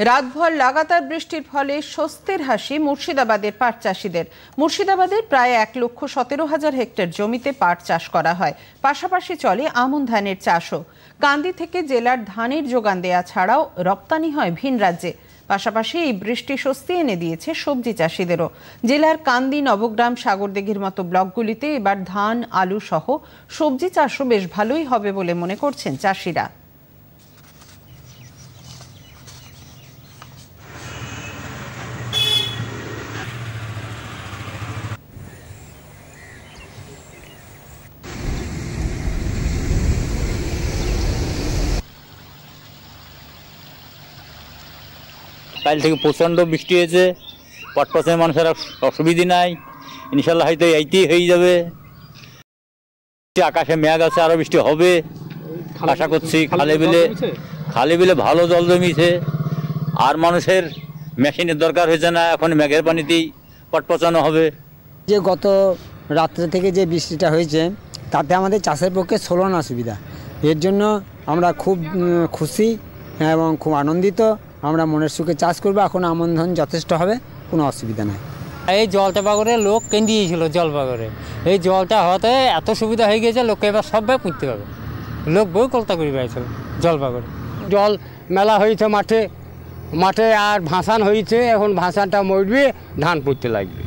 রাতভর লাগাতার বৃষ্টির ফলে স্বস্তির হাসি মুর্শিদাবাদের পাট চাষিদের। মুর্শিদাবাদের প্রায় 1,17,000 হেক্টর জমিতে পাট চাষ করা হয়। পাশাপাশি চলে আমন ধানের চাষও। কান্দি থেকে জেলার ধানের যোগান দেয়া ছাড়াও রপ্তানি হয় ভিন রাজ্যে। পাশাপাশি এই বৃষ্টি স্বস্তি এনে দিয়েছে সবজি চাষিদেরও। জেলার কান্দি, নবগ্রাম, সাগরদিঘির মতো ব্লকগুলিতে এবার ধান, আলু সহ সবজি চাষও বেশ ভালোই হবে বলে মনে করছেন চাষিরা। কাল থেকে প্রচণ্ড বৃষ্টি হয়েছে, পটপচের মানুষের অসুবিধা নাই, ইনশাল্লাহ হয়তো এইতেই হয়ে যাবে। আকাশে মেঘ আছে, আরো বৃষ্টি হবে আশা করছি। খালে বিলে ভালো জল জমিছে, আর মানুষের মেশিনের দরকার হয়েছে না, এখন মেঘের পানিতেই পটপচানো হবে। যে গত রাত্রে থেকে যে বৃষ্টিটা হয়েছে তাতে আমাদের চাষের পক্ষে ষোলো না সুবিধা। এর জন্য আমরা খুব খুশি এবং খুব আনন্দিত। আমরা মনের সুখে চাষ করবো, এখন আমন ধান যথেষ্ট হবে, কোনো অসুবিধা নাই। এই জলটা পাগরে লোক কেন্দ্রিয়েছিল, জল পাগরে এই জলটা হওয়াতে এত সুবিধা হয়ে গেছে, লোককে এবার সবাই পুঁততে পারবে। লোক বই কলতা করে বেড়াইছিল জল পাগরে। জল মেলা হয়েছে মাঠে মাঠে, আর ভাসান হয়েছে, এখন ভাসানটা মরবে, ধান পুঁততে লাগবে।